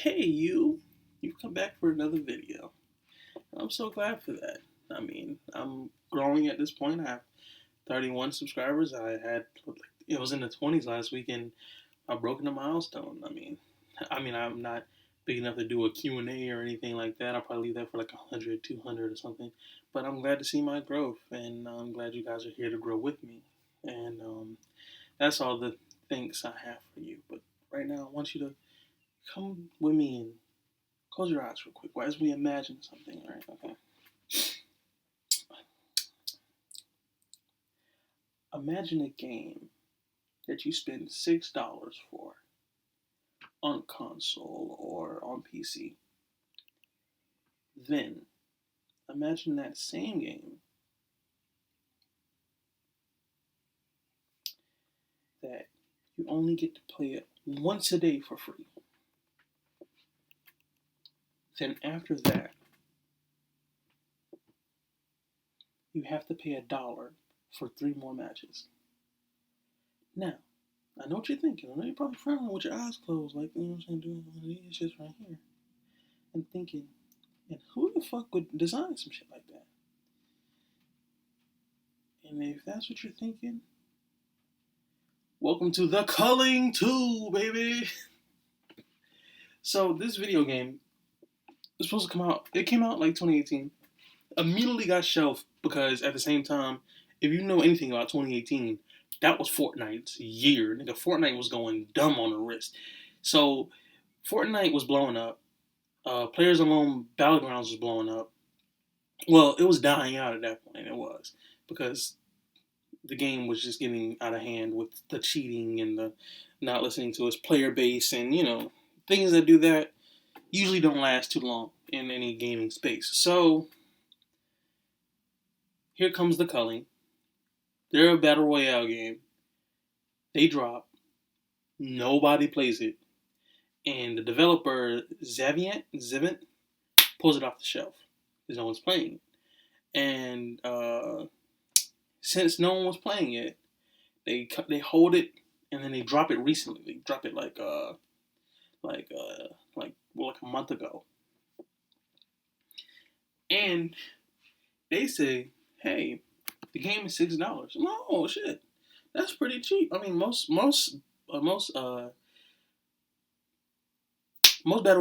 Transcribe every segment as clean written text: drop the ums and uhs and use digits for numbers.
Hey, you've come back for another video. I'm so glad for that. I mean, I'm growing at this point. I have 31 subscribers. It was in the 20s last week, and I've broken a milestone. I mean, I'm not big enough to do a Q&A or anything like that. I'll probably leave that for like 100, 200 or something. But I'm glad to see my growth, and I'm glad you guys are here to grow with me. And that's all the thanks I have for you. But right now, I want you to come with me and close your eyes real quick as we imagine something, all right? Okay. Imagine a game that you spend $6 for on console or on PC. Then imagine that same game that you only get to play it once a day for free. Then after that, you have to pay $1 for 3 more matches. Now, I know what you're thinking. I know you're probably frowning with your eyes closed, like, you know what I'm saying, doing one of these shits right here. And thinking, and who the fuck would design some shit like that? And if that's what you're thinking, welcome to the Culling 2, baby! So, this video game was supposed to come out, it came out like 2018. Immediately got shelved because at the same time, if you know anything about 2018, that was Fortnite's year. Nigga, Fortnite was going dumb on the wrist. So, Fortnite was blowing up. Players Alone Battlegrounds was blowing up. Well, it was dying out at that point. It was because the game was just getting out of hand with the cheating and the not listening to its player base, and things that do that usually don't last too long in any gaming space. So here comes the culling. They're a battle royale game. They drop. Nobody plays it, and the developer Zevant pulls it off the shelf because no one's playing it. And since no one was playing it, they hold it and then they drop it recently. They drop it like a month ago, and they say, "Hey, the game is $6." No shit, that's pretty cheap. I mean, most battle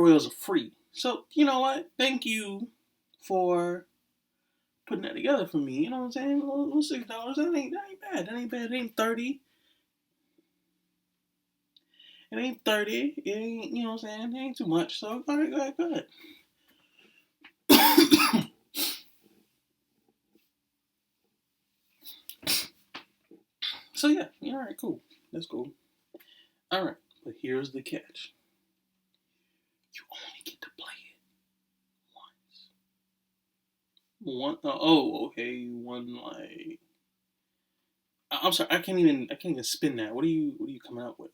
royals are free. So you know what? Thank you for putting that together for me. You know what I'm saying? Well, $6. That ain't bad. That ain't bad. It ain't 30. It ain't 30. It ain't, you know what I'm saying? It ain't too much. So all right, go ahead. So yeah, all right, cool. That's cool. All right, but here's the catch: you only get to play it once. Oh, okay. One like. I'm sorry. I can't even spin that. What are you coming up with?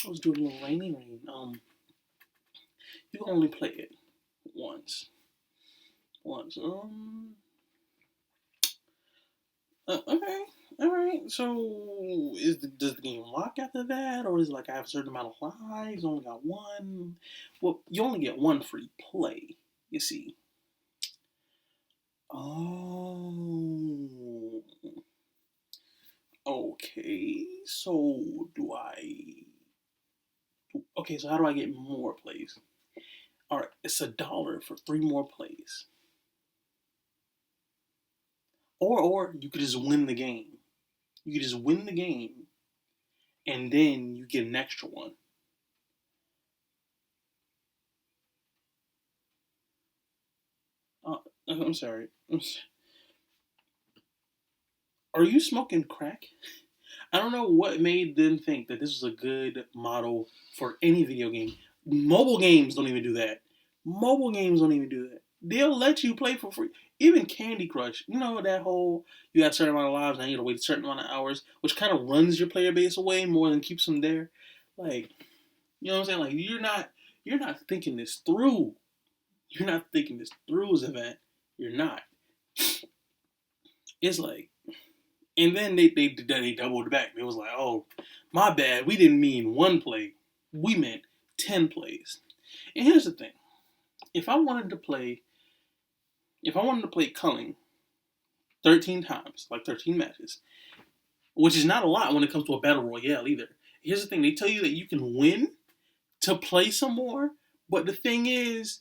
I was doing a little rainy rain. You only play it once. Once. Okay. All right. So, does the game lock after that, or is it like I have a certain amount of lives? Only got one. Well, you only get one free play. You see. Oh. Okay. So do I? Okay. So how do I get more plays? All right. It's $1 for 3 more plays, or you could just win the game. You could just win the game, and then you get an extra one. I'm sorry. Are you smoking crack? I don't know what made them think that this was a good model for any video game. Mobile games don't even do that. Mobile games don't even do that. They'll let you play for free. Even Candy Crush, you know that whole you got a certain amount of lives and you have to wait a certain amount of hours, which kind of runs your player base away more than keeps them there. Like, you know what I'm saying? Like you're not thinking this through. You're not thinking this through as an event. You're not. It's like, and then they doubled back. It was like, oh, my bad. We didn't mean one play. We meant 10 plays. And here's the thing: if I wanted to play, culling 13 times, like 13 matches, which is not a lot when it comes to a battle royale either. Here's the thing: they tell you that you can win to play some more, but the thing is,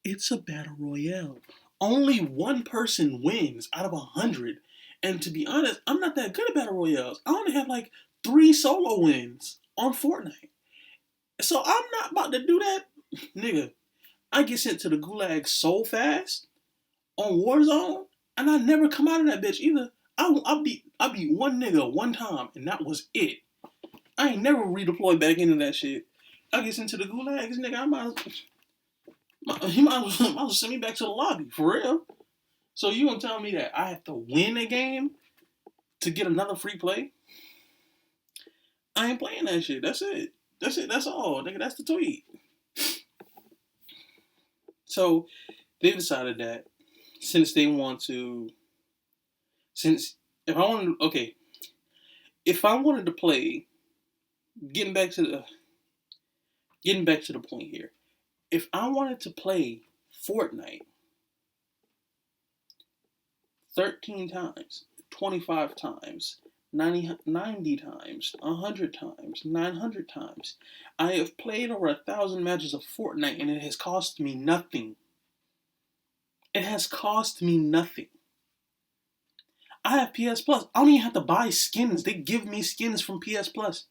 it's a battle royale. Only one person wins out of 100. And to be honest, I'm not that good at battle royales. I only have like 3 solo wins on Fortnite. So I'm not about to do that. Nigga, I get sent to the gulag so fast on Warzone, and I never come out of that bitch either. I beat one nigga one time, and that was it. I ain't never redeployed back into that shit. I get sent to the gulags, nigga. He might as well send me back to the lobby, for real. So you gonna tell me that I have to win a game to get another free play? I ain't playing that shit. That's it. That's all, nigga. That's the tweet. So they decided that since they want to, since if I wanted to play, getting back to the point here. If I wanted to play Fortnite 13 times, 25 times, 90 times, 100 times, 900 times, I have played over 1,000 matches of Fortnite and it has cost me nothing. It has cost me nothing. I have PS Plus. I don't even have to buy skins. They give me skins from PS Plus.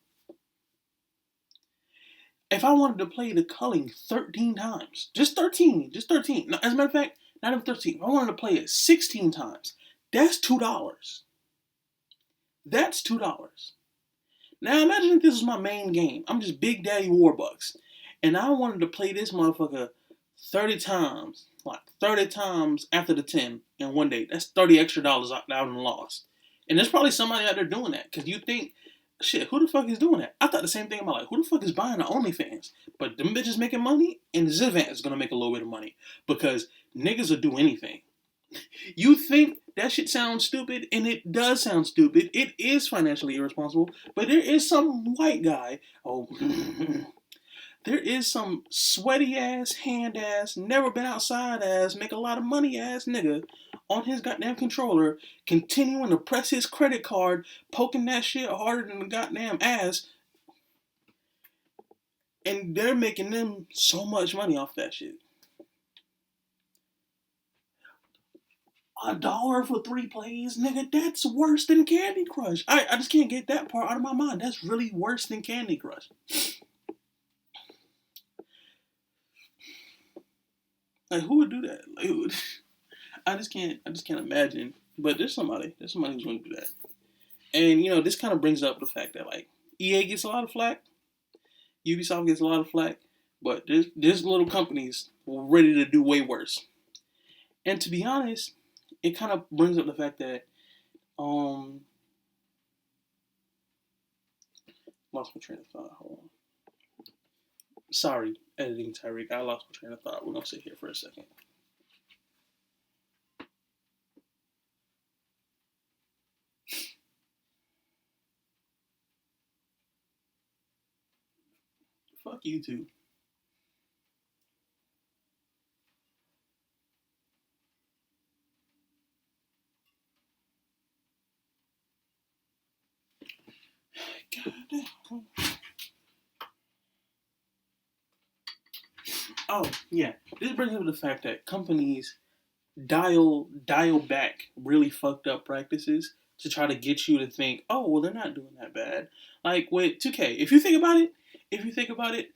If I wanted to play the culling 13 times, just 13. As a matter of fact, not even 13. If I wanted to play it 16 times, that's $2. That's $2. Now imagine if this is my main game. I'm just Big Daddy Warbucks. And I wanted to play this motherfucker 30 times. Like 30 times after the 10 in one day. That's $30 extra out and lost. And there's probably somebody out there doing that. Because you think, shit, who the fuck is doing that? I thought the same thing about like, who the fuck is buying the OnlyFans? But them bitches making money, and Zivant is gonna make a little bit of money. Because niggas will do anything. You think that shit sounds stupid, and it does sound stupid. It is financially irresponsible, but there is some white guy, there is some sweaty ass, hand ass, never been outside ass, make a lot of money ass nigga on his goddamn controller, continuing to press his credit card, poking that shit harder than the goddamn ass, and they're making them so much money off that shit. $1 for 3 plays, nigga, that's worse than Candy Crush. I just can't get that part out of my mind. That's really worse than Candy Crush. Like, who would do that? Like, who would... I just can't imagine. But there's somebody who's going to do that. And, you know, this kind of brings up the fact that, like, EA gets a lot of flack. Ubisoft gets a lot of flack. But there's little companies ready to do way worse. And to be honest, it kind of brings up the fact that, lost my train of thought. Hold on. Sorry, editing Tyreek. I lost my train of thought. We're going to sit here for a second. Fuck YouTube. God damn. Oh, yeah. This brings up the fact that companies dial back really fucked up practices to try to get you to think, oh, well, they're not doing that bad. Like with 2K. If you think about it,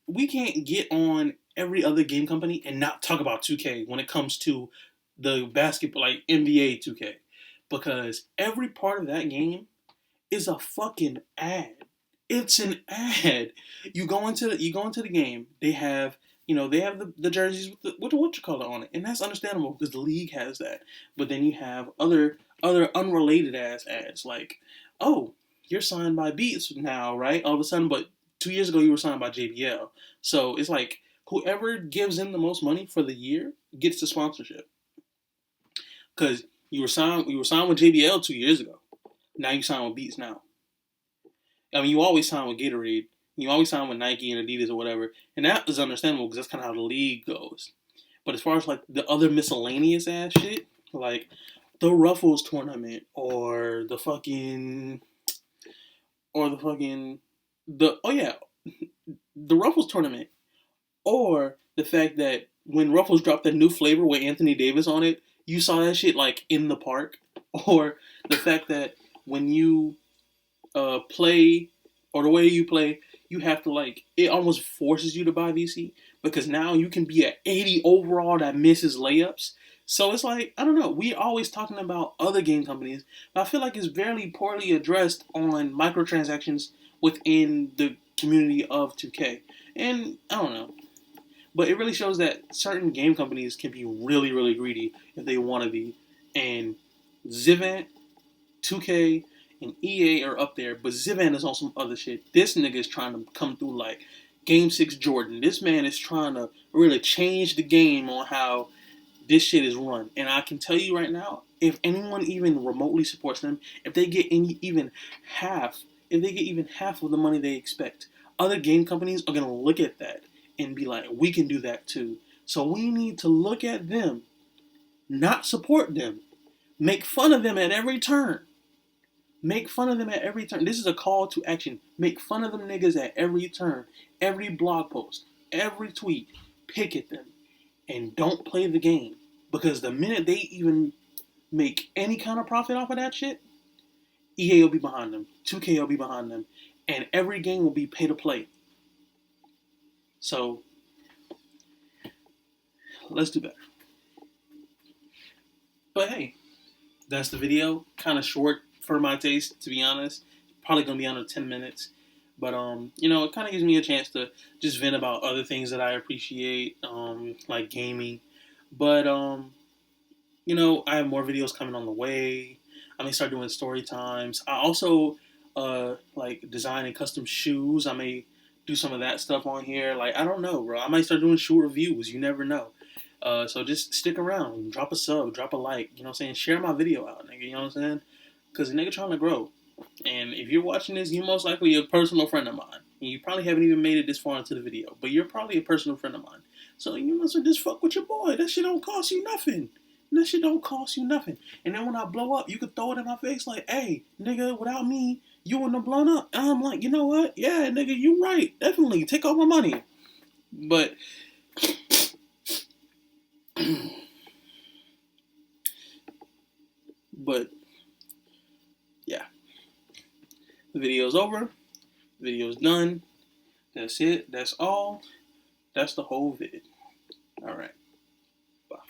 we can't get on every other game company and not talk about 2K when it comes to the basketball, like NBA 2K. Because every part of that game is a fucking ad. It's an ad. You go into the game. They have the jerseys with what you call it on it, and that's understandable because the league has that. But then you have other unrelated ass ads like, oh, you're signed by Beats now, right? All of a sudden, but 2 years ago you were signed by JBL. So it's like whoever gives them the most money for the year gets the sponsorship. Because you were signed with JBL 2 years ago. Now you sign with Beats now. I mean, you always sign with Gatorade. You always sign with Nike and Adidas or whatever, and that is understandable because that's kind of how the league goes. But as far as like the other miscellaneous ass shit, like the Ruffles tournament or the fucking the oh yeah, the Ruffles tournament, or the fact that when Ruffles dropped that new flavor with Anthony Davis on it, you saw that shit like in the park, or the fact that when you play or the way you play, you have to like it almost forces you to buy VC because now you can be at 80 overall that misses layups. So it's like I don't know. We always talking about other game companies, but I feel like it's very poorly addressed on microtransactions within the community of 2K. And I don't know, but it really shows that certain game companies can be really, really greedy if they want to be. And Zivant, 2K, and EA are up there, but Zivan is on some other shit. This nigga is trying to come through like Game 6 Jordan. This man is trying to really change the game on how this shit is run. And I can tell you right now, if anyone even remotely supports them, if they get even half, if they get even half of the money they expect, other game companies are going to look at that and be like, we can do that too. So we need to look at them, not support them, make fun of them at every turn. Make fun of them at every turn. This is a call to action. Make fun of them niggas at every turn, every blog post, every tweet. Pick at them. And don't play the game. Because the minute they even make any kind of profit off of that shit, EA will be behind them. 2K will be behind them. And every game will be pay to play. So, let's do better. But hey, that's the video. Kind of short for my taste, to be honest. Probably gonna be under 10 minutes. But it kind of gives me a chance to just vent about other things that I appreciate, like gaming. But I have more videos coming on the way. I may start doing story times. I also like designing custom shoes. I may do some of that stuff on here. Like I don't know, bro. I might start doing shoe reviews. You never know. So just stick around. Drop a sub. Drop a like. You know what I'm saying? Share my video out, nigga. You know what I'm saying? Because the nigga trying to grow. And if you're watching this, you're most likely a personal friend of mine. And you probably haven't even made it this far into the video. But you're probably a personal friend of mine. So you must just fuck with your boy. That shit don't cost you nothing. That shit don't cost you nothing. And then when I blow up, you could throw it in my face like, hey, nigga, without me, you wouldn't have blown up. And I'm like, you know what? Yeah, nigga, you right. Definitely. Take all my money. But yeah. The video's over. The video's done. That's it. That's all. That's the whole vid. Alright.